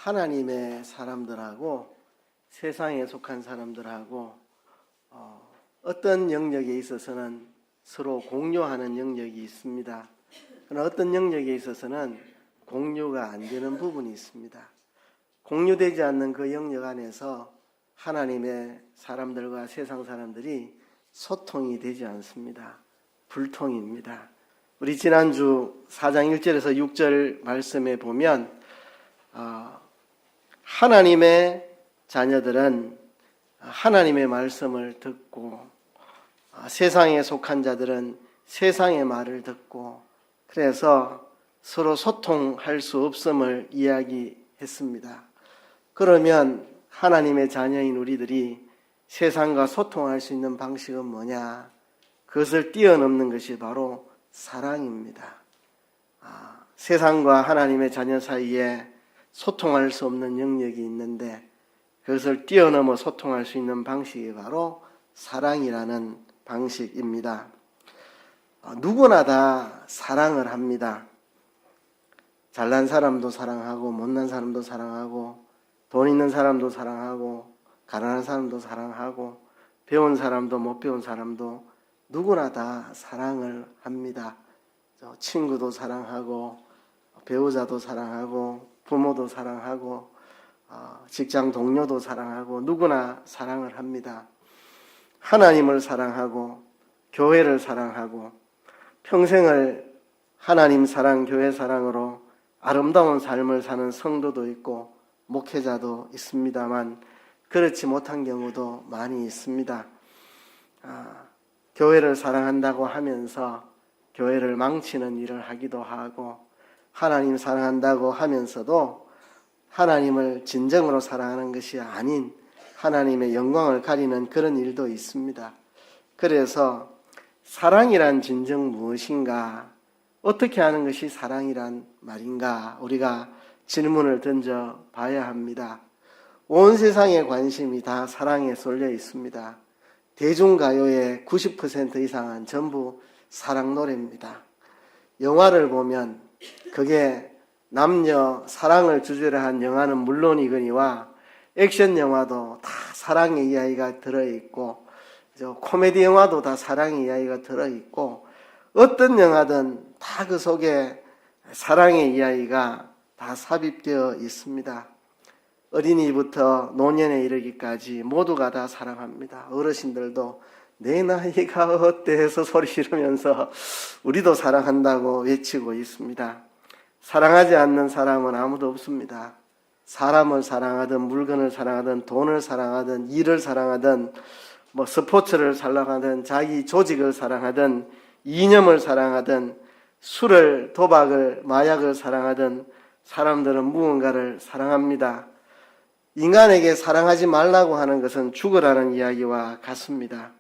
하나님의 사람들하고 세상에 속한 사람들하고 어떤 영역에 있어서는 서로 공유하는 영역이 있습니다. 그러나 어떤 영역에 있어서는 공유가 안 되는 부분이 있습니다. 공유되지 않는 그 영역 안에서 하나님의 사람들과 세상 사람들이 소통이 되지 않습니다. 불통입니다. 우리 지난주 4장 1절에서 6절 말씀에 보면 하나님의 자녀들은 하나님의 말씀을 듣고 세상에 속한 자들은 세상의 말을 듣고 그래서 서로 소통할 수 없음을 이야기했습니다. 그러면 하나님의 자녀인 우리들이 세상과 소통할 수 있는 방식은 뭐냐? 그것을 뛰어넘는 것이 바로 사랑입니다. 세상과 하나님의 자녀 사이에 소통할 수 없는 영역이 있는데 그것을 뛰어넘어 소통할 수 있는 방식이 바로 사랑이라는 방식입니다. 누구나 다 사랑을 합니다. 잘난 사람도 사랑하고 못난 사람도 사랑하고 돈 있는 사람도 사랑하고 가난한 사람도 사랑하고 배운 사람도 못 배운 사람도 누구나 다 사랑을 합니다. 친구도 사랑하고 배우자도 사랑하고 부모도 사랑하고 직장 동료도 사랑하고 누구나 사랑을 합니다. 하나님을 사랑하고 교회를 사랑하고 평생을 하나님 사랑, 교회 사랑으로 아름다운 삶을 사는 성도도 있고 목회자도 있습니다만 그렇지 못한 경우도 많이 있습니다. 교회를 사랑한다고 하면서 교회를 망치는 일을 하기도 하고 하나님 사랑한다고 하면서도 하나님을 진정으로 사랑하는 것이 아닌 하나님의 영광을 가리는 그런 일도 있습니다. 그래서 사랑이란 진정 무엇인가? 어떻게 하는 것이 사랑이란 말인가? 우리가 질문을 던져 봐야 합니다. 온 세상의 관심이 다 사랑에 쏠려 있습니다. 대중가요의 90% 이상은 전부 사랑 노래입니다. 영화를 보면 그게 남녀 사랑을 주제로 한 영화는 물론이거니와 액션 영화도 다 사랑의 이야기가 들어있고 코미디 영화도 다 사랑의 이야기가 들어있고 어떤 영화든 다 그 속에 사랑의 이야기가 다 삽입되어 있습니다. 어린이부터 노년에 이르기까지 모두가 다 사랑합니다. 어르신들도 내 나이가 어때 해서 소리 지르면서 우리도 사랑한다고 외치고 있습니다. 사랑하지 않는 사람은 아무도 없습니다. 사람을 사랑하든 물건을 사랑하든 돈을 사랑하든 일을 사랑하든 스포츠를 사랑하든 자기 조직을 사랑하든 이념을 사랑하든 술을, 도박을, 마약을 사랑하든 사람들은 무언가를 사랑합니다. 인간에게 사랑하지 말라고 하는 것은 죽으라는 이야기와 같습니다.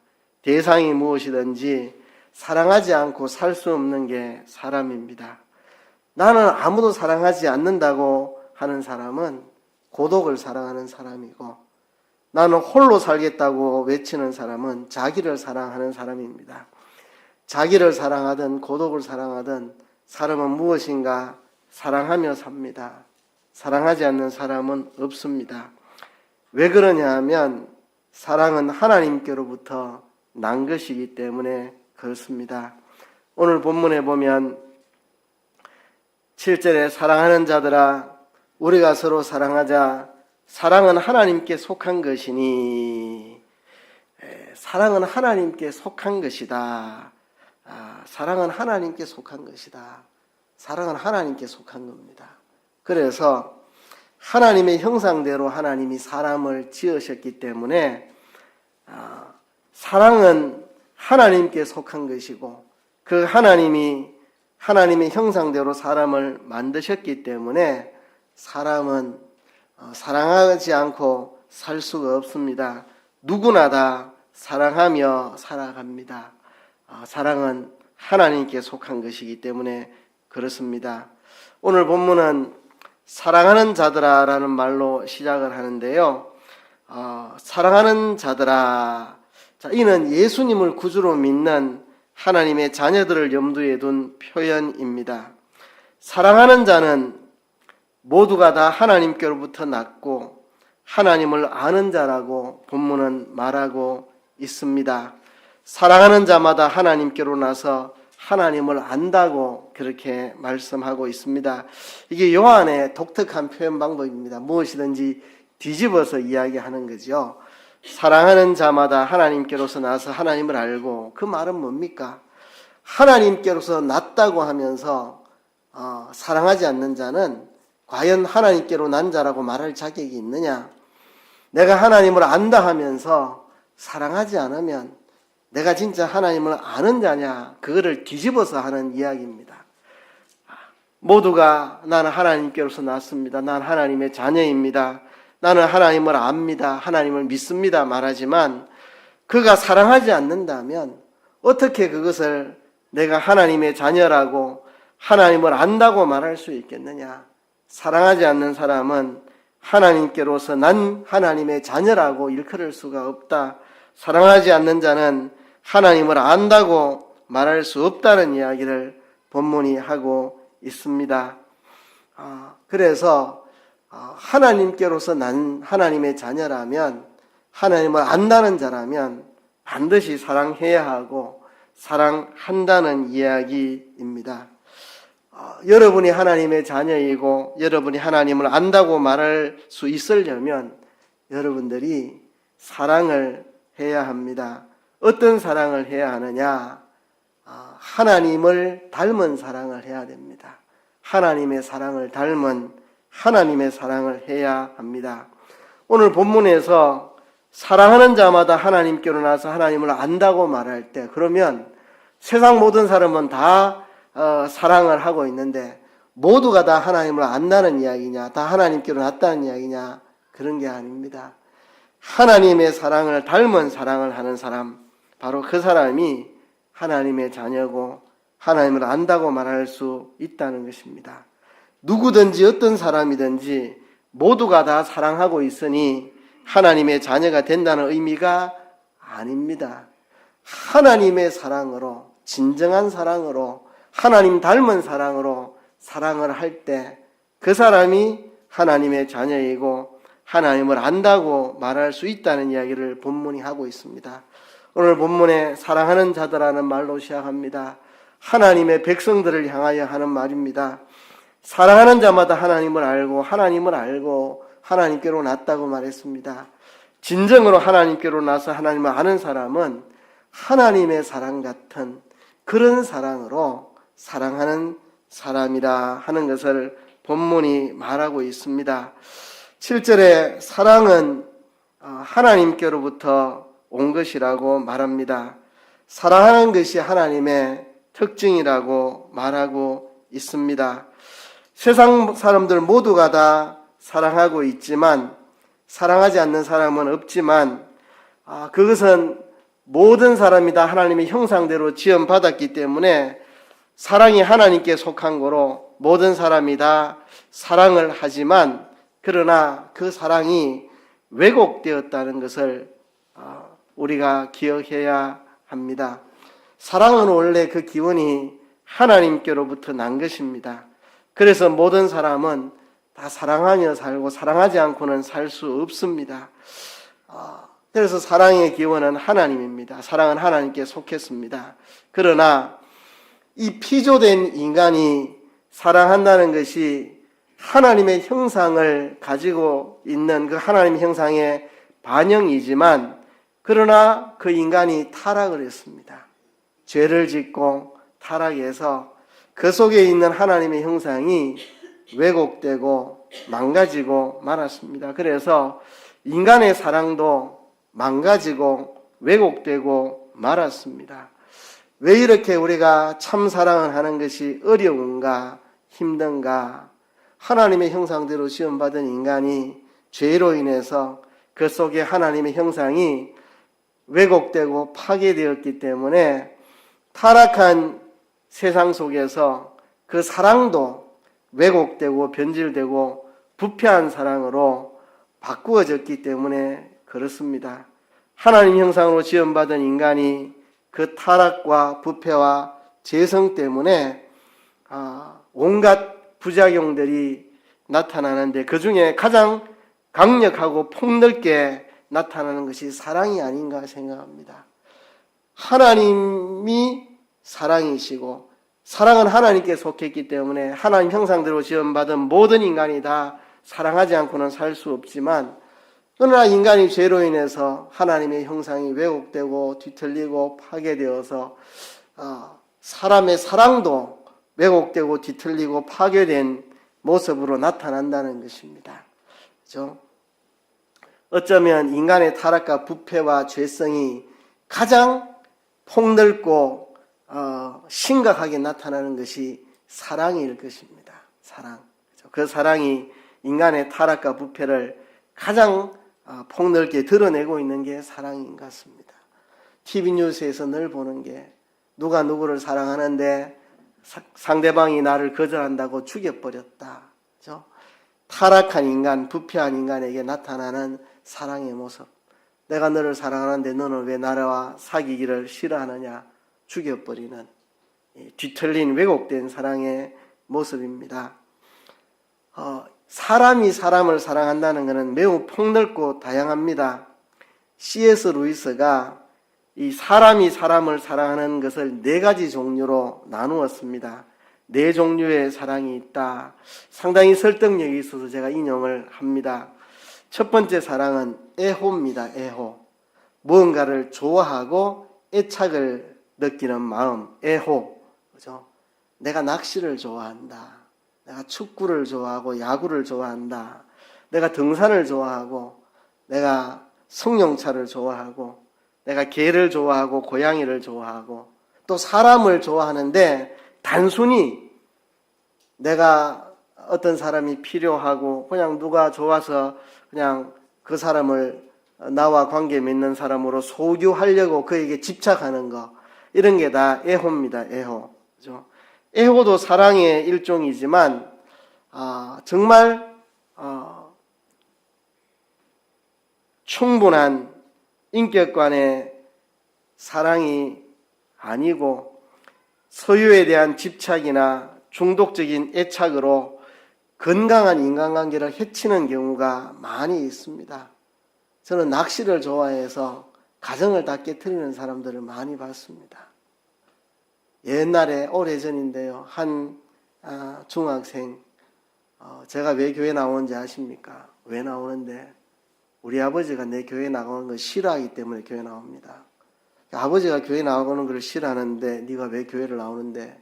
대상이 무엇이든지 사랑하지 않고 살 수 없는 게 사람입니다. 나는 아무도 사랑하지 않는다고 하는 사람은 고독을 사랑하는 사람이고 나는 홀로 살겠다고 외치는 사람은 자기를 사랑하는 사람입니다. 자기를 사랑하든 고독을 사랑하든 사람은 무엇인가 사랑하며 삽니다. 사랑하지 않는 사람은 없습니다. 왜 그러냐 하면 사랑은 하나님께로부터 난 것이기 때문에 그렇습니다. 오늘 본문에 보면 7절에 사랑하는 자들아 우리가 서로 사랑하자. 사랑은 하나님께 속한 것이니 사랑은 하나님께 속한 것이다. 사랑은 하나님께 속한 것이다. 사랑은 하나님께 속한 겁니다. 그래서 하나님의 형상대로 하나님이 사람을 지으셨기 때문에 사랑은 하나님께 속한 것이고 그 하나님이 하나님의 형상대로 사람을 만드셨기 때문에 사람은 사랑하지 않고 살 수가 없습니다. 누구나 다 사랑하며 살아갑니다. 사랑은 하나님께 속한 것이기 때문에 그렇습니다. 오늘 본문은 사랑하는 자들아 라는 말로 시작을 하는데요. 사랑하는 자들아, 이는 예수님을 구주로 믿는 하나님의 자녀들을 염두에 둔 표현입니다. 사랑하는 자는 모두가 다 하나님께로부터 났고 하나님을 아는 자라고 본문은 말하고 있습니다. 사랑하는 자마다 하나님께로 나서 하나님을 안다고 그렇게 말씀하고 있습니다. 이게 요한의 독특한 표현 방법입니다. 무엇이든지 뒤집어서 이야기하는 거죠. 사랑하는 자마다 하나님께로서 나서 하나님을 알고, 그 말은 뭡니까? 하나님께로서 났다고 하면서 사랑하지 않는 자는 과연 하나님께로 난 자라고 말할 자격이 있느냐? 내가 하나님을 안다 하면서 사랑하지 않으면 내가 진짜 하나님을 아는 자냐? 그거를 뒤집어서 하는 이야기입니다. 모두가 나는 하나님께로서 났습니다. 난 하나님의 자녀입니다. 나는 하나님을 압니다. 하나님을 믿습니다. 말하지만 그가 사랑하지 않는다면 어떻게 그것을 내가 하나님의 자녀라고 하나님을 안다고 말할 수 있겠느냐? 사랑하지 않는 사람은 하나님께로서 난 하나님의 자녀라고 일컬을 수가 없다. 사랑하지 않는 자는 하나님을 안다고 말할 수 없다는 이야기를 본문이 하고 있습니다. 그래서 하나님께로서 난 하나님의 자녀라면, 하나님을 안다는 자라면 반드시 사랑해야 하고 사랑한다는 이야기입니다. 여러분이 하나님의 자녀이고 여러분이 하나님을 안다고 말할 수 있으려면 여러분들이 사랑을 해야 합니다. 어떤 사랑을 해야 하느냐? 하나님을 닮은 사랑을 해야 됩니다. 하나님의 사랑을 닮은 하나님의 사랑을 해야 합니다. 오늘 본문에서 사랑하는 자마다 하나님께로 나서 하나님을 안다고 말할 때, 그러면 세상 모든 사람은 다 사랑을 하고 있는데 모두가 다 하나님을 안다는 이야기냐? 다 하나님께로 났다는 이야기냐? 그런 게 아닙니다. 하나님의 사랑을 닮은 사랑을 하는 사람, 바로 그 사람이 하나님의 자녀고 하나님을 안다고 말할 수 있다는 것입니다. 누구든지 어떤 사람이든지 모두가 다 사랑하고 있으니 하나님의 자녀가 된다는 의미가 아닙니다. 하나님의 사랑으로, 진정한 사랑으로, 하나님 닮은 사랑으로 사랑을 할 때 그 사람이 하나님의 자녀이고 하나님을 안다고 말할 수 있다는 이야기를 본문이 하고 있습니다. 오늘 본문에 사랑하는 자들라는 말로 시작합니다. 하나님의 백성들을 향하여 하는 말입니다. 사랑하는 자마다 하나님을 알고 하나님께로 났다고 말했습니다. 진정으로 하나님께로 나서 하나님을 아는 사람은 하나님의 사랑 같은 그런 사랑으로 사랑하는 사람이라 하는 것을 본문이 말하고 있습니다. 7절에 사랑은 하나님께로부터 온 것이라고 말합니다. 사랑하는 것이 하나님의 특징이라고 말하고 있습니다. 세상 사람들 모두가 다 사랑하고 있지만, 사랑하지 않는 사람은 없지만, 그것은 모든 사람이 다 하나님의 형상대로 지음받았기 때문에 사랑이 하나님께 속한 거로 모든 사람이 다 사랑을 하지만, 그러나 그 사랑이 왜곡되었다는 것을 우리가 기억해야 합니다. 사랑은 원래 그 기원이 하나님께로부터 난 것입니다. 그래서 모든 사람은 다 사랑하며 살고 사랑하지 않고는 살 수 없습니다. 그래서 사랑의 기원은 하나님입니다. 사랑은 하나님께 속했습니다. 그러나 이 피조된 인간이 사랑한다는 것이 하나님의 형상을 가지고 있는 그 하나님의 형상의 반영이지만, 그러나 그 인간이 타락을 했습니다. 죄를 짓고 타락해서 그 속에 있는 하나님의 형상이 왜곡되고 망가지고 말았습니다. 그래서 인간의 사랑도 망가지고 왜곡되고 말았습니다. 왜 이렇게 우리가 참 사랑을 하는 것이 어려운가, 힘든가? 하나님의 형상대로 지음받은 인간이 죄로 인해서 그 속에 하나님의 형상이 왜곡되고 파괴되었기 때문에 타락한 세상 속에서 그 사랑도 왜곡되고 변질되고 부패한 사랑으로 바꾸어졌기 때문에 그렇습니다. 하나님 형상으로 지음받은 인간이 그 타락과 부패와 죄성 때문에 온갖 부작용들이 나타나는데 그 중에 가장 강력하고 폭넓게 나타나는 것이 사랑이 아닌가 생각합니다. 하나님이 사랑이시고 사랑은 하나님께 속했기 때문에 하나님 형상대로 지음받은 모든 인간이 다 사랑하지 않고는 살 수 없지만, 그러나 인간이 죄로 인해서 하나님의 형상이 왜곡되고 뒤틀리고 파괴되어서 사람의 사랑도 왜곡되고 뒤틀리고 파괴된 모습으로 나타난다는 것입니다. 그렇죠? 어쩌면 인간의 타락과 부패와 죄성이 가장 폭넓고 심각하게 나타나는 것이 사랑일 것입니다. 사랑. 그렇죠? 그 사랑이 인간의 타락과 부패를 가장 폭넓게 드러내고 있는 게 사랑인 것 같습니다. TV 뉴스에서 늘 보는 게 누가 누구를 사랑하는데 상대방이 나를 거절한다고 죽여버렸다. 그렇죠? 타락한 인간, 부패한 인간에게 나타나는 사랑의 모습. 내가 너를 사랑하는데 너는 왜 나와 사귀기를 싫어하느냐. 죽여버리는 뒤틀린 왜곡된 사랑의 모습입니다. 사람이 사람을 사랑한다는 것은 매우 폭넓고 다양합니다. C.S. 루이스가 이 사람이 사람을 사랑하는 것을 4가지 종류로 나누었습니다. 4종류의 사랑이 있다. 상당히 설득력이 있어서 제가 인용을 합니다. 첫 번째 사랑은 애호입니다. 애호. 무언가를 좋아하고 애착을 느끼는 마음, 애호. 그죠? 내가 낚시를 좋아한다. 내가 축구를 좋아하고 야구를 좋아한다. 내가 등산을 좋아하고 내가 승용차를 좋아하고 내가 개를 좋아하고 고양이를 좋아하고 또 사람을 좋아하는데 단순히 내가 어떤 사람이 필요하고 그냥 누가 좋아서 그냥 그 사람을 나와 관계 맺는 사람으로 소유하려고 그에게 집착하는 거, 이런 게 다 애호입니다. 애호. 그죠? 애호도 사랑의 일종이지만 정말 충분한 인격간의 사랑이 아니고 소유에 대한 집착이나 중독적인 애착으로 건강한 인간관계를 해치는 경우가 많이 있습니다. 저는 낚시를 좋아해서 가정을 다 깨트리는 사람들을 많이 봤습니다. 옛날에 오래전인데요. 한 중학생, 제가 왜 교회 나오는지 아십니까? 왜 나오는데? 우리 아버지가 내 교회 나가는 걸 싫어하기 때문에 교회 나옵니다. 아버지가 교회 나가는 걸 싫어하는데 네가 왜 교회를 나오는데?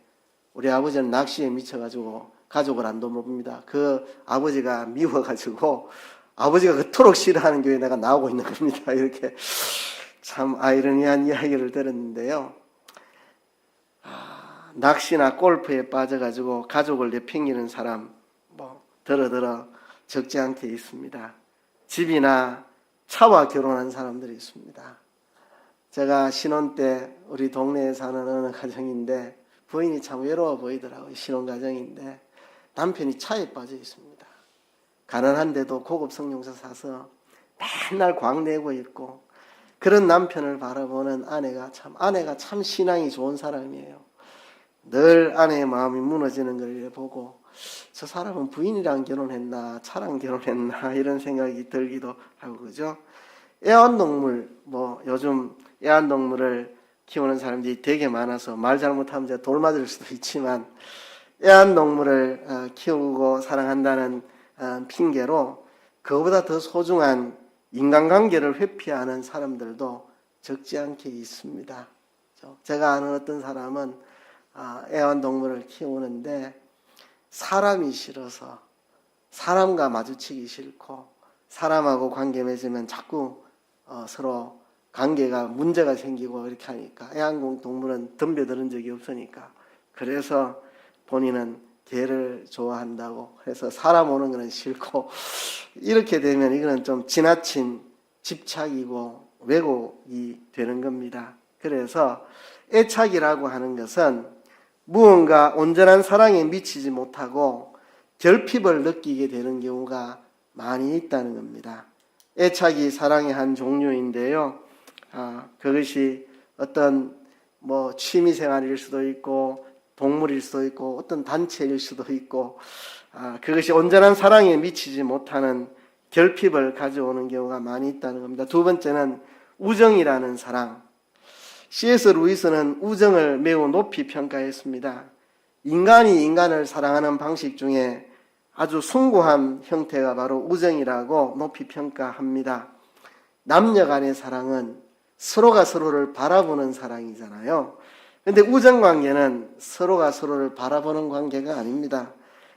우리 아버지는 낚시에 미쳐가지고 가족을 안 돌봅니다. 그 아버지가 미워가지고 아버지가 그토록 싫어하는 교회에 내가 나오고 있는 겁니다. 이렇게 참 아이러니한 이야기를 들었는데요. 낚시나 골프에 빠져가지고 가족을 내팽기는 사람 더러 적지 않게 있습니다. 집이나 차와 결혼한 사람들이 있습니다. 제가 신혼 때 우리 동네에 사는 어느 가정인데 부인이 참 외로워 보이더라고요. 신혼 가정인데 남편이 차에 빠져 있습니다. 가난한데도 고급 승용차 사서 맨날 광내고 있고, 그런 남편을 바라보는 아내가 참 신앙이 좋은 사람이에요. 늘 아내의 마음이 무너지는 걸 보고 저 사람은 부인이랑 결혼했나 차랑 결혼했나 이런 생각이 들기도 하고 그죠. 애완동물 요즘 애완동물을 키우는 사람들이 되게 많아서 말 잘못하면 제가 돌 맞을 수도 있지만 애완동물을 키우고 사랑한다는 핑계로 그거보다 더 소중한 인간관계를 회피하는 사람들도 적지 않게 있습니다. 제가 아는 어떤 사람은 애완동물을 키우는데 사람이 싫어서, 사람과 마주치기 싫고 사람하고 관계 맺으면 자꾸 서로 관계가 문제가 생기고 이렇게 하니까 애완동물은 덤벼드는 적이 없으니까 그래서 본인은 개를 좋아한다고 해서 사람 오는 거는 싫고, 이렇게 되면 이거는 좀 지나친 집착이고 왜곡이 되는 겁니다. 그래서 애착이라고 하는 것은 무언가 온전한 사랑에 미치지 못하고 결핍을 느끼게 되는 경우가 많이 있다는 겁니다. 애착이 사랑의 한 종류인데요. 그것이 어떤 취미생활일 수도 있고 동물일 수도 있고 어떤 단체일 수도 있고 그것이 온전한 사랑에 미치지 못하는 결핍을 가져오는 경우가 많이 있다는 겁니다. 두 번째는 우정이라는 사랑. C.S. 루이스는 우정을 매우 높이 평가했습니다. 인간이 인간을 사랑하는 방식 중에 아주 숭고한 형태가 바로 우정이라고 높이 평가합니다. 남녀 간의 사랑은 서로가 서로를 바라보는 사랑이잖아요. 그런데 우정관계는 서로가 서로를 바라보는 관계가 아닙니다.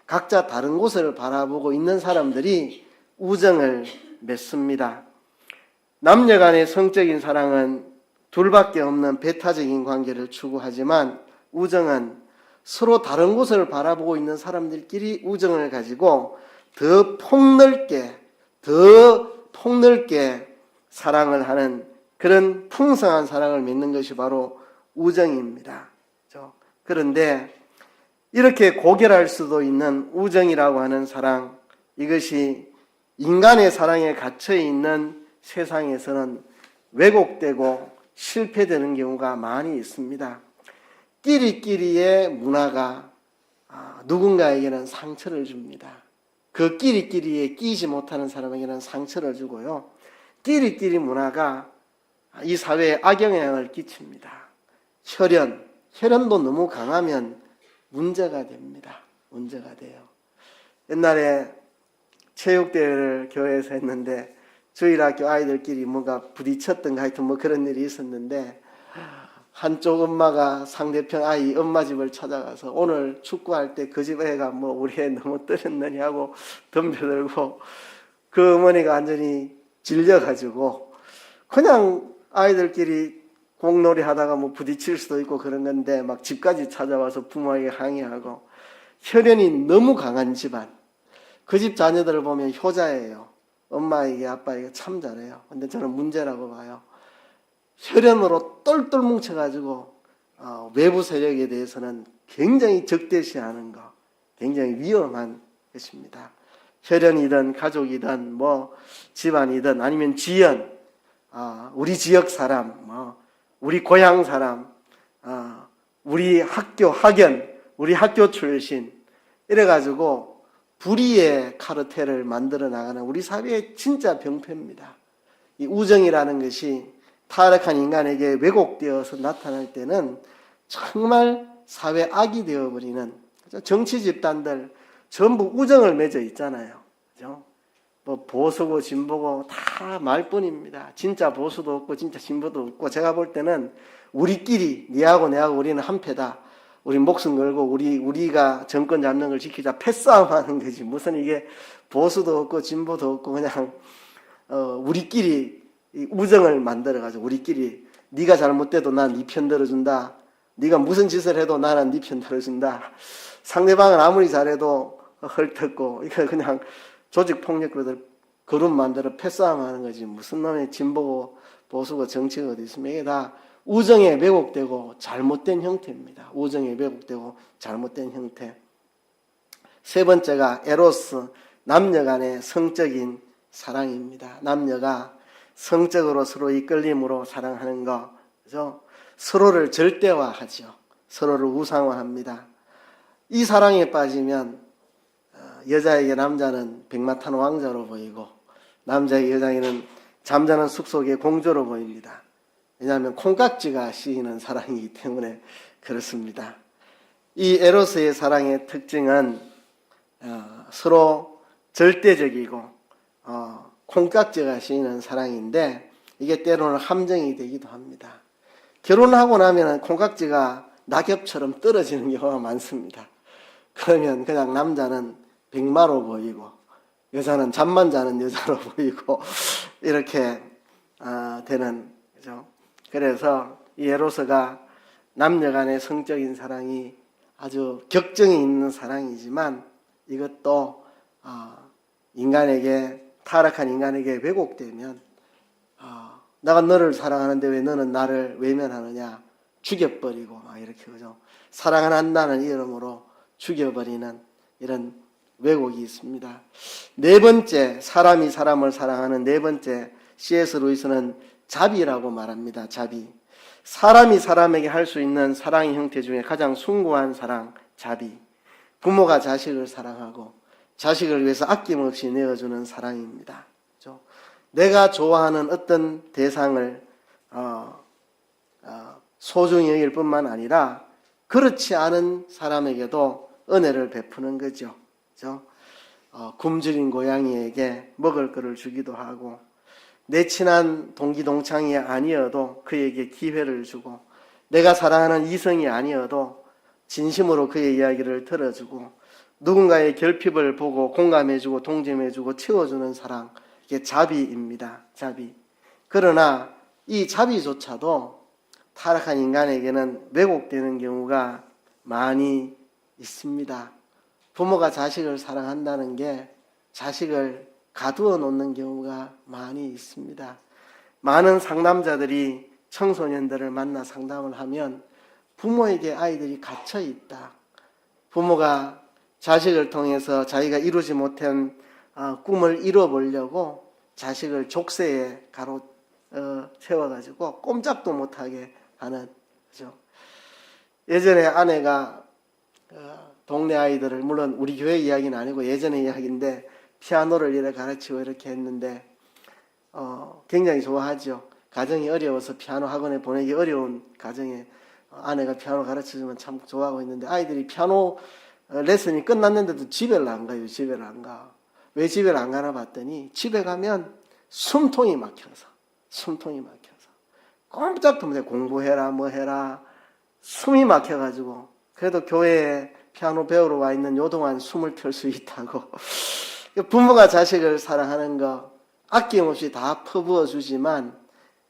각자 다른 곳을 바라보고 있는 사람들이 우정을 맺습니다. 남녀 간의 성적인 사랑은 둘밖에 없는 배타적인 관계를 추구하지만 우정은 서로 다른 곳을 바라보고 있는 사람들끼리 우정을 가지고 더 폭넓게 사랑을 하는 그런 풍성한 사랑을 맺는 것이 바로 우정입니다. 그런데 이렇게 고결할 수도 있는 우정이라고 하는 사랑, 이것이 인간의 사랑에 갇혀 있는 세상에서는 왜곡되고 실패되는 경우가 많이 있습니다. 끼리끼리의 문화가 누군가에게는 상처를 줍니다. 그 끼리끼리에 끼지 못하는 사람에게는 상처를 주고요. 끼리끼리 문화가 이 사회에 악영향을 끼칩니다. 혈연도 너무 강하면 문제가 됩니다. 문제가 돼요. 옛날에 체육대회를 교회에서 했는데 주일학교 아이들끼리 뭔가 부딪혔던가 하여튼 뭐 그런 일이 있었는데 한쪽 엄마가 상대편 아이 엄마 집을 찾아가서 오늘 축구할 때 그 집 애가 뭐 우리 애 너무 때렸느냐고 덤벼들고 그 어머니가 완전히 질려가지고 그냥 아이들끼리 공놀이 하다가 뭐 부딪힐 수도 있고 그런 건데 막 집까지 찾아와서 부모에게 항의하고 혈연이 너무 강한 집안. 그 집 자녀들을 보면 효자예요. 엄마에게 아빠에게 참 잘해요. 근데 저는 문제라고 봐요. 혈연으로 똘똘 뭉쳐가지고 외부 세력에 대해서는 굉장히 적대시하는 거, 굉장히 위험한 것입니다. 혈연이든 가족이든 뭐 집안이든 아니면 지연, 우리 지역 사람, 우리 고향 사람, 우리 학교 학연, 우리 학교 출신 이래가지고 불의의 카르텔을 만들어 나가는 우리 사회의 진짜 병폐입니다. 이 우정이라는 것이 타락한 인간에게 왜곡되어서 나타날 때는 정말 사회 악이 되어버리는, 정치 집단들 전부 우정을 맺어 있잖아요. 그죠? 뭐 보수고 진보고 다 말뿐입니다. 진짜 보수도 없고 진짜 진보도 없고, 제가 볼 때는 우리끼리 니하고 내하고 우리는 한패다. 우리 목숨 걸고 우리가 정권 잡는 걸 지키자. 패싸움 하는 거지. 무슨 이게 보수도 없고 진보도 없고 그냥 우리끼리 우정을 만들어가지고 우리끼리 네가 잘못돼도 난 네 편 들어준다. 네가 무슨 짓을 해도 나는 네 편 들어준다. 상대방은 아무리 잘해도 헐뜯고 이거 그냥 조직폭력으로 그룹 만들어 패싸움 하는 거지. 무슨 놈의 진보고 보수고 정치가 어디 있으면 이게 다 우정에 왜곡되고 잘못된 형태입니다. 우정에 왜곡되고 잘못된 형태. 세 번째가 에로스, 남녀 간의 성적인 사랑입니다. 남녀가 성적으로 서로 이끌림으로 사랑하는 거, 그죠? 서로를 절대화하죠. 서로를 우상화합니다. 이 사랑에 빠지면 여자에게 남자는 백마탄 왕자로 보이고 남자에게 여자에게는 잠자는 숲속의 공주로 보입니다. 왜냐하면 콩깍지가 씌이는 사랑이기 때문에 그렇습니다. 이 에로스의 사랑의 특징은 서로 절대적이고 콩깍지가 씌이는 사랑인데 이게 때로는 함정이 되기도 합니다. 결혼하고 나면 콩깍지가 낙엽처럼 떨어지는 경우가 많습니다. 그러면 그냥 남자는 백마로 보이고 여자는 잠만 자는 여자로 보이고 이렇게 되는 거죠. 그래서 이 에로스가 남녀 간의 성적인 사랑이 아주 격정이 있는 사랑이지만 이것도 타락한 인간에게 왜곡되면 내가 너를 사랑하는데 왜 너는 나를 외면하느냐, 죽여버리고 이렇게, 그죠? 사랑한다는 이름으로 죽여버리는 이런 왜곡이 있습니다. 네 번째, 사람이 사람을 사랑하는 네 번째, C.S. 루이스는 자비라고 말합니다. 자비. 사람이 사람에게 할 수 있는 사랑의 형태 중에 가장 숭고한 사랑, 자비. 부모가 자식을 사랑하고 자식을 위해서 아낌없이 내어주는 사랑입니다. 그렇죠? 내가 좋아하는 어떤 대상을 소중히 여길 뿐만 아니라 그렇지 않은 사람에게도 은혜를 베푸는 거죠. 그렇죠? 굶주린 고양이에게 먹을 것을 주기도 하고, 내 친한 동기 동창이 아니어도 그에게 기회를 주고, 내가 사랑하는 이성이 아니어도 진심으로 그의 이야기를 들어주고, 누군가의 결핍을 보고 공감해주고 동정해주고 채워주는 사랑, 이게 자비입니다. 자비. 그러나 이 자비조차도 타락한 인간에게는 왜곡되는 경우가 많이 있습니다. 부모가 자식을 사랑한다는 게 자식을 가두어 놓는 경우가 많이 있습니다. 많은 상담자들이 청소년들을 만나 상담을 하면 부모에게 아이들이 갇혀 있다. 부모가 자식을 통해서 자기가 이루지 못한 꿈을 이뤄보려고 자식을 족쇄에 채워가지고 꼼짝도 못하게 하는 거죠. 예전에 아내가 동네 아이들을, 물론 우리 교회 이야기는 아니고 예전의 이야기인데, 피아노를 이렇게 가르치고 이렇게 했는데 굉장히 좋아하죠. 가정이 어려워서 피아노 학원에 보내기 어려운 가정에 아내가 피아노 가르쳐주면 참 좋아하고 있는데, 아이들이 피아노 레슨이 끝났는데도 집에를 안 가요. 집에를 안 가. 왜 집에를 안 가나 봤더니 집에 가면 숨통이 막혀서 꼼짝도 못해. 공부해라 뭐 해라 숨이 막혀가지고, 그래도 교회에 피아노 배우러 와 있는 요동안 숨을 털 수 있다고. 부모가 자식을 사랑하는 거 아낌없이 다 퍼부어 주지만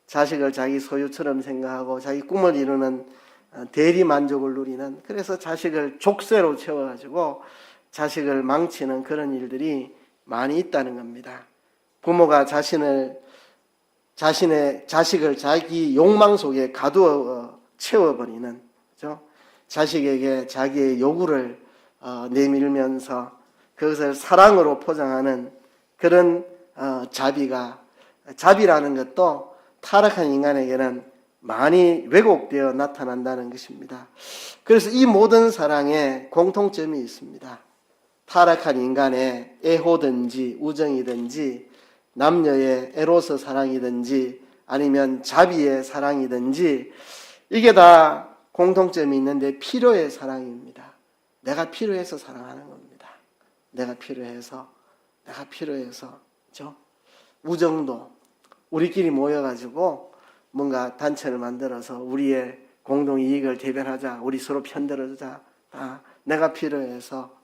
자식을 자기 소유처럼 생각하고 자기 꿈을 이루는 대리 만족을 누리는, 그래서 자식을 족쇄로 채워가지고 자식을 망치는 그런 일들이 많이 있다는 겁니다. 부모가 자신의 자식을 자기 욕망 속에 가두어 채워버리는, 그렇죠? 자식에게 자기의 요구를 내밀면서 그것을 사랑으로 포장하는 그런 자비라는 것도 타락한 인간에게는 많이 왜곡되어 나타난다는 것입니다. 그래서 이 모든 사랑에 공통점이 있습니다. 타락한 인간의 애호든지 우정이든지 남녀의 에로스 사랑이든지 아니면 자비의 사랑이든지 이게 다 공통점이 있는데 필요의 사랑입니다. 내가 필요해서 사랑하는 겁니다. 내가 필요해서. 그렇죠? 우정도 우리끼리 모여가지고 뭔가 단체를 만들어서 우리의 공동 이익을 대변하자. 우리 서로 편들어주자. 다 내가 필요해서.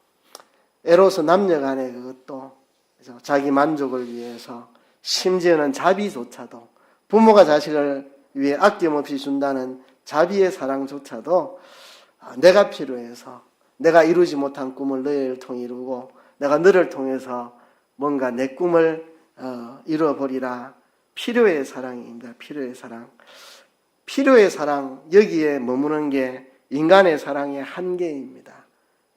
에로스 남녀 간의 그것도, 그렇죠? 자기 만족을 위해서, 심지어는 자비조차도, 부모가 자식을 위해 아낌없이 준다는 자비의 사랑조차도 내가 필요해서, 내가 이루지 못한 꿈을 너희를 통해 이루고 내가 너를 통해서 뭔가 내 꿈을 이루어버리라. 필요의 사랑입니다. 필요의 사랑. 필요의 사랑, 여기에 머무는 게 인간의 사랑의 한계입니다.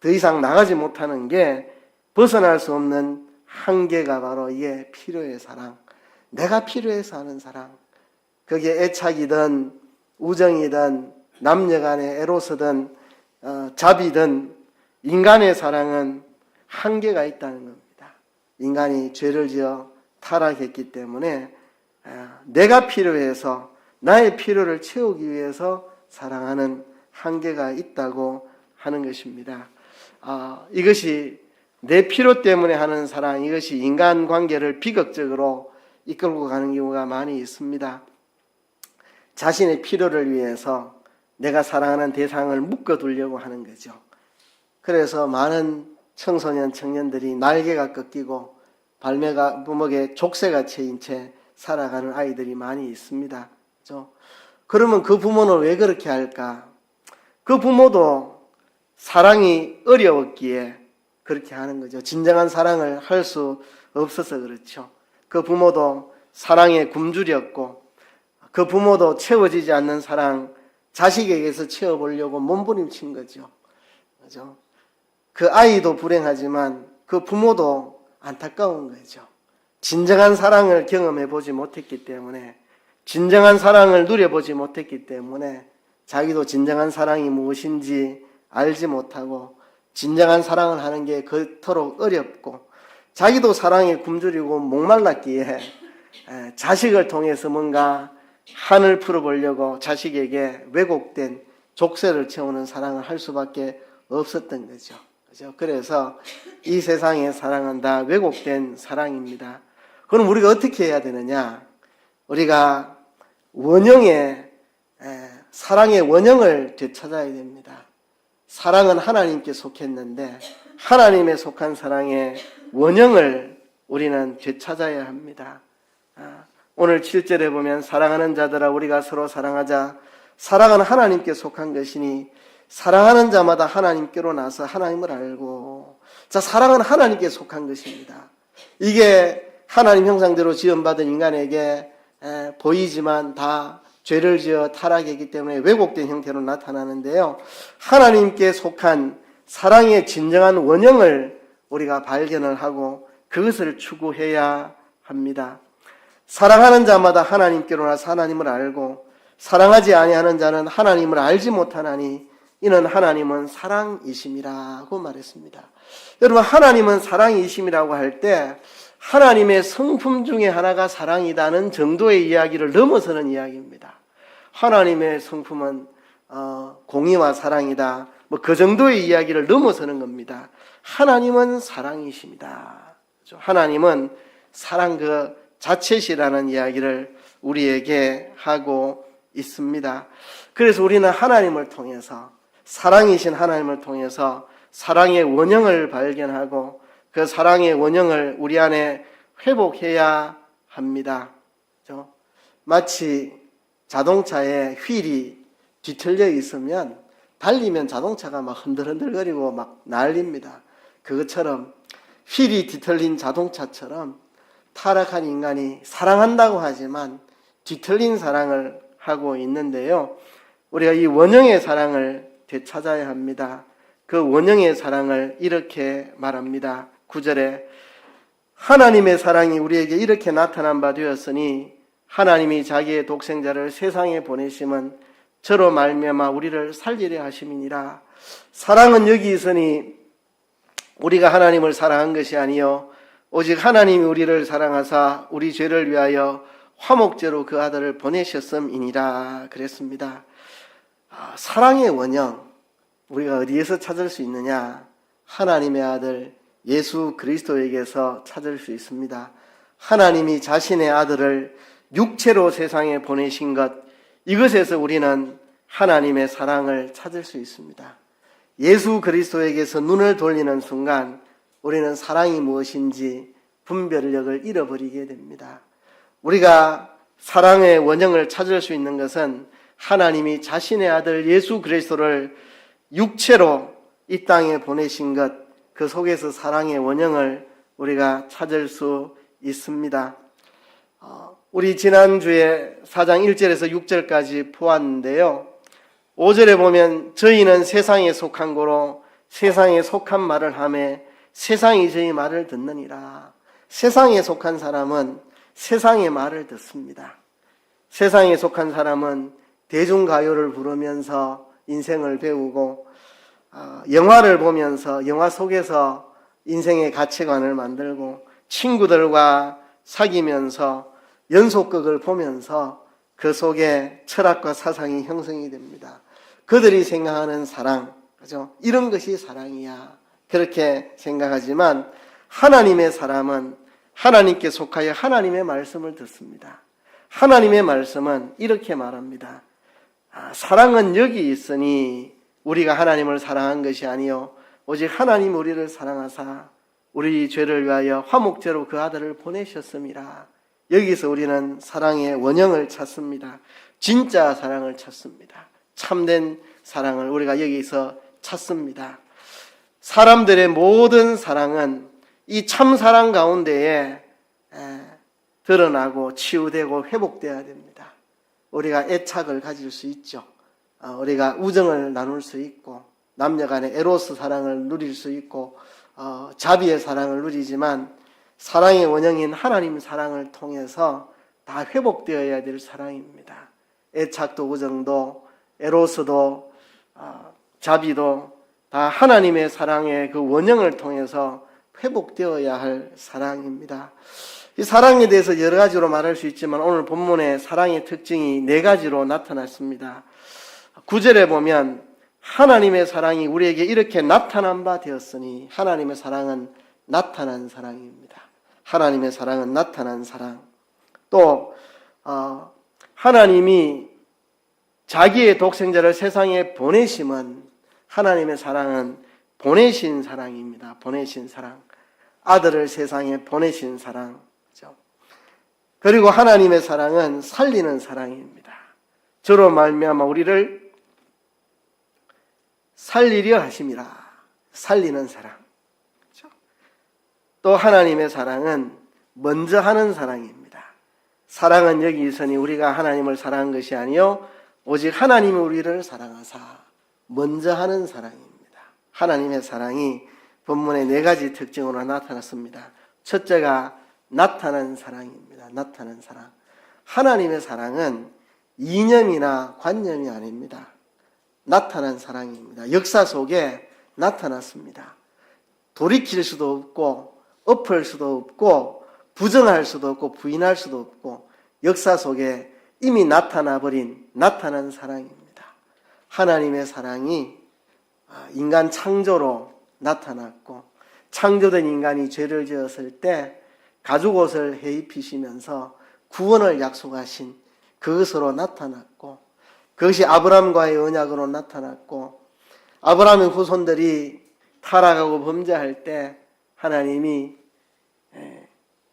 더 이상 나가지 못하는 게, 벗어날 수 없는 한계가 바로 이게 필요의 사랑. 내가 필요해서 하는 사랑. 그게 애착이든 우정이든 남녀 간의 에로스든 자비든 인간의 사랑은 한계가 있다는 겁니다. 인간이 죄를 지어 타락했기 때문에 내가 필요해서 나의 필요를 채우기 위해서 사랑하는 한계가 있다고 하는 것입니다. 이것이 내 필요 때문에 하는 사랑, 이것이 인간관계를 비극적으로 이끌고 가는 경우가 많이 있습니다. 자신의 필요를 위해서 내가 사랑하는 대상을 묶어두려고 하는 거죠. 그래서 많은 청소년, 청년들이 날개가 꺾이고 발목에 족쇄가 채인 채 살아가는 아이들이 많이 있습니다. 그렇죠? 그러면 그 부모는 왜 그렇게 할까? 그 부모도 사랑이 어려웠기에 그렇게 하는 거죠. 진정한 사랑을 할 수 없어서 그렇죠. 그 부모도 사랑에 굶주렸고, 그 부모도 채워지지 않는 사랑 자식에게서 채워보려고 몸부림친 거죠. 그죠? 그 아이도 불행하지만 그 부모도 안타까운 거죠. 진정한 사랑을 경험해보지 못했기 때문에, 진정한 사랑을 누려보지 못했기 때문에 자기도 진정한 사랑이 무엇인지 알지 못하고 진정한 사랑을 하는 게 그토록 어렵고 자기도 사랑에 굶주리고 목말랐기에 자식을 통해서 뭔가 한을 풀어보려고 자식에게 왜곡된 족쇄를 채우는 사랑을 할 수밖에 없었던 거죠. 그죠? 그래서 이 세상의 사랑은 다 왜곡된 사랑입니다. 그럼 우리가 어떻게 해야 되느냐? 우리가 사랑의 원형을 되찾아야 됩니다. 사랑은 하나님께 속했는데 하나님에 속한 사랑의 원형을 우리는 되찾아야 합니다. 오늘 7절에 보면 사랑하는 자들아 우리가 서로 사랑하자. 사랑은 하나님께 속한 것이니 사랑하는 자마다 하나님께로 나서 하나님을 알고. 자, 사랑은 하나님께 속한 것입니다. 이게 하나님 형상대로 지음받은 인간에게 보이지만 다 죄를 지어 타락했기 때문에 왜곡된 형태로 나타나는데요. 하나님께 속한 사랑의 진정한 원형을 우리가 발견을 하고 그것을 추구해야 합니다. 사랑하는 자마다 하나님께로 나서 하나님을 알고 사랑하지 아니하는 자는 하나님을 알지 못하나니 이는 하나님은 사랑이심이라고 말했습니다. 여러분, 하나님은 사랑이심이라고 할 때 하나님의 성품 중에 하나가 사랑이다는 정도의 이야기를 넘어서는 이야기입니다. 하나님의 성품은 공의와 사랑이다. 그 정도의 이야기를 넘어서는 겁니다. 하나님은 사랑이십니다. 하나님은 사랑 그 자체시라는 이야기를 우리에게 하고 있습니다. 그래서 우리는 하나님을 통해서 사랑이신 하나님을 통해서 사랑의 원형을 발견하고 그 사랑의 원형을 우리 안에 회복해야 합니다. 마치 자동차에 휠이 뒤틀려 있으면 달리면 자동차가 막 흔들흔들거리고 막 난립니다. 그것처럼 휠이 뒤틀린 자동차처럼 타락한 인간이 사랑한다고 하지만 뒤틀린 사랑을 하고 있는데요. 우리가 이 원형의 사랑을 되찾아야 합니다. 그 원형의 사랑을 이렇게 말합니다. 9절에 하나님의 사랑이 우리에게 이렇게 나타난 바 되었으니 하나님이 자기의 독생자를 세상에 보내심은 저로 말미암아 우리를 살리려 하심이니라. 사랑은 여기 있으니 우리가 하나님을 사랑한 것이 아니요 오직 하나님이 우리를 사랑하사 우리 죄를 위하여 화목제로 그 아들을 보내셨음이니라 그랬습니다. 사랑의 원형 우리가 어디에서 찾을 수 있느냐? 하나님의 아들 예수 그리스도에게서 찾을 수 있습니다. 하나님이 자신의 아들을 육체로 세상에 보내신 것, 이것에서 우리는 하나님의 사랑을 찾을 수 있습니다. 예수 그리스도에게서 눈을 돌리는 순간 우리는 사랑이 무엇인지 분별력을 잃어버리게 됩니다. 우리가 사랑의 원형을 찾을 수 있는 것은 하나님이 자신의 아들 예수 그리스도를 육체로 이 땅에 보내신 것, 그 속에서 사랑의 원형을 우리가 찾을 수 있습니다. 우리 지난주에 4장 1절에서 6절까지 보았는데요. 5절에 보면 저희는 세상에 속한 고로 세상에 속한 말을 하며 세상이 저희 말을 듣느니라. 세상에 속한 사람은 세상의 말을 듣습니다. 세상에 속한 사람은 대중가요를 부르면서 인생을 배우고 영화를 보면서 영화 속에서 인생의 가치관을 만들고 친구들과 사귀면서 연속극을 보면서 그 속에 철학과 사상이 형성이 됩니다. 그들이 생각하는 사랑, 그죠? 이런 것이 사랑이야. 그렇게 생각하지만 하나님의 사람은 하나님께 속하여 하나님의 말씀을 듣습니다. 하나님의 말씀은 이렇게 말합니다. 사랑은 여기 있으니 우리가 하나님을 사랑한 것이 아니요 오직 하나님 우리를 사랑하사 우리 죄를 위하여 화목제로 그 아들을 보내셨음이라. 여기서 우리는 사랑의 원형을 찾습니다. 진짜 사랑을 찾습니다. 참된 사랑을 우리가 여기서 찾습니다. 사람들의 모든 사랑은 이 참사랑 가운데에 드러나고 치유되고 회복되어야 됩니다. 우리가 애착을 가질 수 있죠. 우리가 우정을 나눌 수 있고 남녀 간의 에로스 사랑을 누릴 수 있고 자비의 사랑을 누리지만 사랑의 원형인 하나님 사랑을 통해서 다 회복되어야 될 사랑입니다. 애착도 우정도 에로스도 자비도 다 하나님의 사랑의 그 원형을 통해서 회복되어야 할 사랑입니다. 이 사랑에 대해서 여러 가지로 말할 수 있지만 오늘 본문의 사랑의 특징이 네 가지로 나타났습니다. 9절에 보면 하나님의 사랑이 우리에게 이렇게 나타난 바 되었으니, 하나님의 사랑은 나타난 사랑입니다. 하나님의 사랑은 나타난 사랑. 또 하나님이 자기의 독생자를 세상에 보내심은, 하나님의 사랑은 보내신 사랑입니다. 보내신 사랑. 아들을 세상에 보내신 사랑. 그리고 하나님의 사랑은 살리는 사랑입니다. 저로 말미암아 우리를 살리려 하심이라. 살리는 사랑. 또 하나님의 사랑은 먼저 하는 사랑입니다. 사랑은 여기 있으니 우리가 하나님을 사랑한 것이 아니요 오직 하나님이 우리를 사랑하사 먼저 하는 사랑입니다. 하나님의 사랑이 본문의 네 가지 특징으로 나타났습니다. 첫째가 나타난 사랑입니다. 나타난 사랑. 하나님의 사랑은 이념이나 관념이 아닙니다. 나타난 사랑입니다. 역사 속에 나타났습니다. 돌이킬 수도 없고 엎을 수도 없고 부정할 수도 없고 부인할 수도 없고 역사 속에 이미 나타나버린 나타난 사랑입니다. 하나님의 사랑이 인간 창조로 나타났고, 창조된 인간이 죄를 지었을 때 가죽옷을 해입히시면서 구원을 약속하신 그것으로 나타났고, 그것이 아브라함과의 언약으로 나타났고, 아브라함의 후손들이 타락하고 범죄할 때 하나님이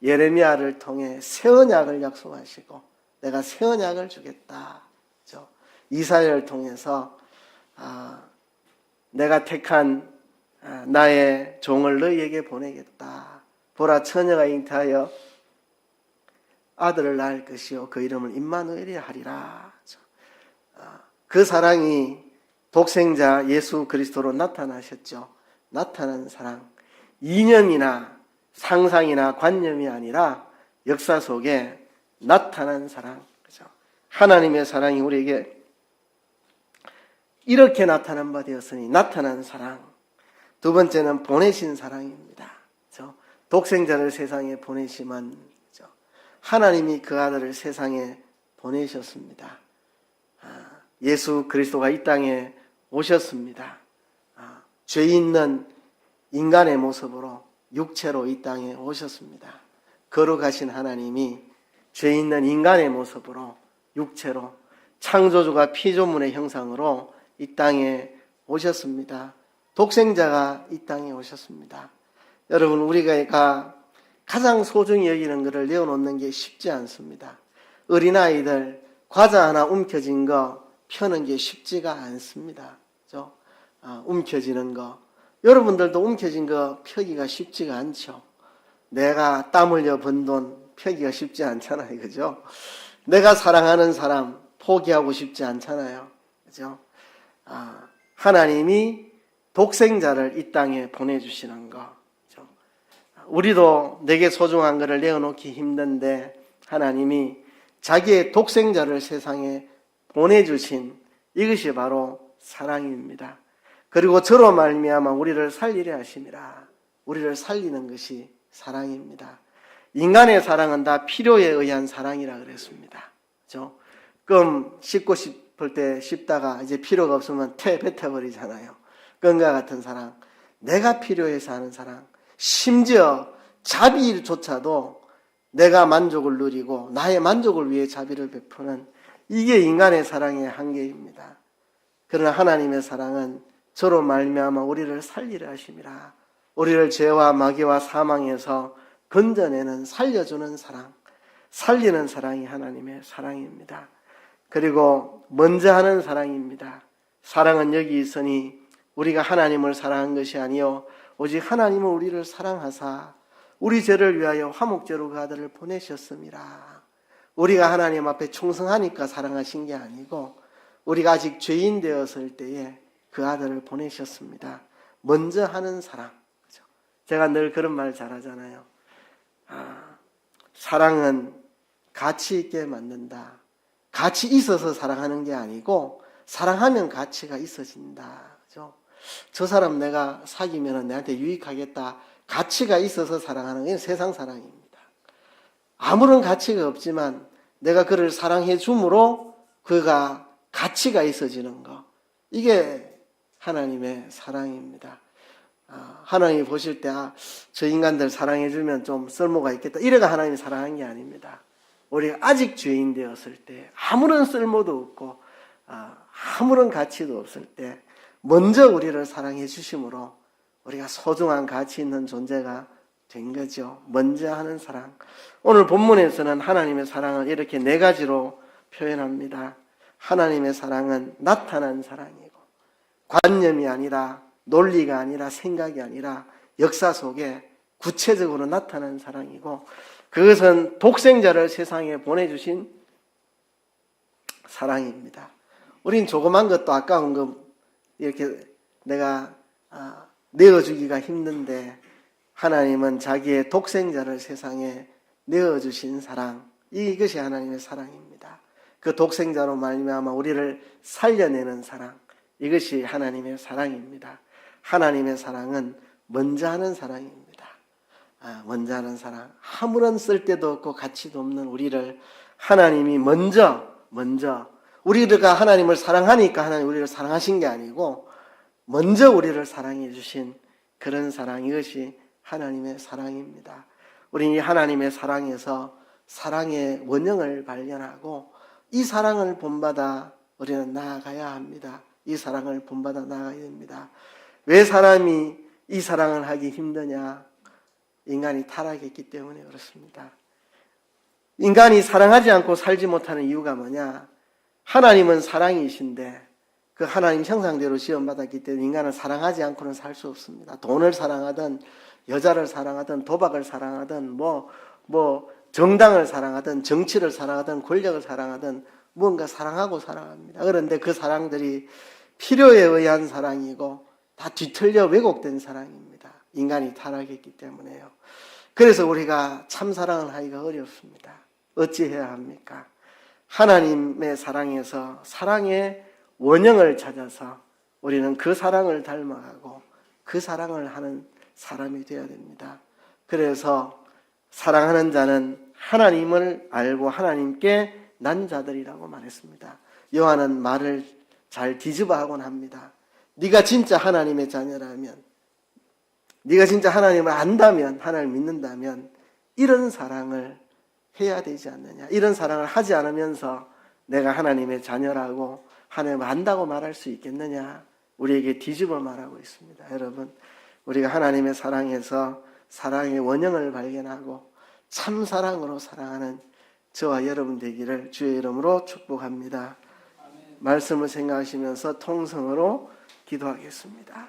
예레미야를 통해 새 언약을 약속하시고 내가 새 언약을 주겠다. 이사야를 통해서 내가 택한 나의 종을 너희에게 보내겠다. 보라, 처녀가 잉태하여 아들을 낳을 것이요 그 이름을 임마누엘이라 하리라. 그 사랑이 독생자 예수 그리스도로 나타나셨죠. 나타난 사랑. 이념이나 상상이나 관념이 아니라 역사 속에 나타난 사랑. 그죠? 하나님의 사랑이 우리에게 이렇게 나타난 바 되었으니 나타난 사랑. 두 번째는 보내신 사랑입니다. 그죠? 독생자를 세상에 보내시면 그죠? 하나님이 그 아들을 세상에 보내셨습니다. 예수 그리스도가 이 땅에 오셨습니다. 죄 있는 인간의 모습으로 육체로 이 땅에 오셨습니다. 거룩하신 하나님이 죄 있는 인간의 모습으로 육체로 창조주가 피조물의 형상으로 이 땅에 오셨습니다. 독생자가 이 땅에 오셨습니다. 여러분, 우리가 가장 소중히 여기는 것을 내어놓는 게 쉽지 않습니다. 어린아이들 과자 하나 움켜진 거 펴는 게 쉽지가 않습니다. 그죠? 움켜지는 거. 여러분들도 움켜진 거 펴기가 쉽지가 않죠. 내가 땀 흘려 번 돈 펴기가 쉽지 않잖아요. 그죠? 내가 사랑하는 사람 포기하고 싶지 않잖아요. 그죠? 하나님이 독생자를 이 땅에 보내주시는 거. 그죠? 우리도 내게 소중한 것을 내어놓기 힘든데 하나님이 자기의 독생자를 세상에 보내주신 이것이 바로 사랑입니다. 그리고 저로 말미암아 우리를 살리려 하심이라. 우리를 살리는 것이 사랑입니다. 인간의 사랑은 다 필요에 의한 사랑이라 그랬습니다. 그죠? 껌 씹고 싶을 때 씹다가 이제 필요가 없으면 뱉어버리잖아요. 껌과 같은 사랑. 내가 필요해서 하는 사랑. 심지어 자비조차도 내가 만족을 누리고 나의 만족을 위해 자비를 베푸는 이게 인간의 사랑의 한계입니다. 그러나 하나님의 사랑은 저로 말미암아 우리를 살리려 하심이라. 우리를 죄와 마귀와 사망에서 건져내는 살려주는 사랑, 살리는 사랑이 하나님의 사랑입니다. 그리고 먼저 하는 사랑입니다. 사랑은 여기 있으니 우리가 하나님을 사랑한 것이 아니요 오직 하나님은 우리를 사랑하사 우리 죄를 위하여 화목제로 그 아들을 보내셨습니다. 우리가 하나님 앞에 충성하니까 사랑하신 게 아니고 우리가 아직 죄인 되었을 때에 그 아들을 보내셨습니다. 먼저 하는 사랑. 그렇죠? 제가 늘 그런 말 잘하잖아요. 사랑은 가치 있게 만든다. 가치 있어서 사랑하는 게 아니고 사랑하면 가치가 있어진다. 그렇죠? 저 사람 내가 사귀면 내한테 유익하겠다. 가치가 있어서 사랑하는 게 세상 사랑입니다. 아무런 가치가 없지만 내가 그를 사랑해 줌으로 그가 가치가 있어지는 거. 이게 하나님의 사랑입니다. 하나님이 보실 때 저 인간들 사랑해 주면 좀 쓸모가 있겠다. 이래가 하나님이 사랑한 게 아닙니다. 우리가 아직 죄인 되었을 때 아무런 쓸모도 없고 아무런 가치도 없을 때 먼저 우리를 사랑해 주심으로 우리가 소중한 가치 있는 존재가 된 거죠. 먼저 하는 사랑. 오늘 본문에서는 하나님의 사랑을 이렇게 네 가지로 표현합니다. 하나님의 사랑은 나타난 사랑이고 관념이 아니라 논리가 아니라 생각이 아니라 역사 속에 구체적으로 나타난 사랑이고 그것은 독생자를 세상에 보내주신 사랑입니다. 우린 조그만 것도 아까운 거 이렇게 내가 내어주기가 힘든데 하나님은 자기의 독생자를 세상에 내어주신 사랑, 이것이 하나님의 사랑입니다. 그 독생자로 말미암아 우리를 살려내는 사랑, 이것이 하나님의 사랑입니다. 하나님의 사랑은 먼저 하는 사랑입니다. 먼저 하는 사랑, 아무런 쓸데도 없고 가치도 없는 우리를 하나님이 먼저 우리가 하나님을 사랑하니까 하나님 우리를 사랑하신 게 아니고 먼저 우리를 사랑해 주신 그런 사랑, 이것이 하나님의 사랑입니다. 우리는 이 하나님의 사랑에서 사랑의 원형을 발견하고 이 사랑을 본받아 우리는 나아가야 합니다. 이 사랑을 본받아 나아가야 됩니다. 왜 사람이 이 사랑을 하기 힘드냐? 인간이 타락했기 때문에 그렇습니다. 인간이 사랑하지 않고 살지 못하는 이유가 뭐냐? 하나님은 사랑이신데 그 하나님 형상대로 지원받았기 때문에 인간은 사랑하지 않고는 살 수 없습니다. 돈을 사랑하든 여자를 사랑하든 도박을 사랑하든 정당을 사랑하든 정치를 사랑하든 권력을 사랑하든 무언가 사랑하고 사랑합니다. 그런데 그 사랑들이 필요에 의한 사랑이고 다 뒤틀려 왜곡된 사랑입니다. 인간이 타락했기 때문에요. 그래서 우리가 참 사랑을 하기가 어렵습니다. 어찌해야 합니까? 하나님의 사랑에서 사랑의 원형을 찾아서 우리는 그 사랑을 닮아가고 그 사랑을 하는 사람이 되어야 됩니다. 그래서 사랑하는 자는 하나님을 알고 하나님께 난 자들이라고 말했습니다. 요한은 말을 잘 뒤집어하곤 합니다. 네가 진짜 하나님의 자녀라면, 네가 진짜 하나님을 안다면, 하나님을 믿는다면 이런 사랑을 해야 되지 않느냐. 이런 사랑을 하지 않으면서 내가 하나님의 자녀라고 하나님을 안다고 말할 수 있겠느냐. 우리에게 뒤집어 말하고 있습니다. 여러분, 우리가 하나님의 사랑에서 사랑의 원형을 발견하고 참 사랑으로 사랑하는 저와 여러분 되기를 주의 이름으로 축복합니다. 말씀을 생각하시면서 통성으로 기도하겠습니다.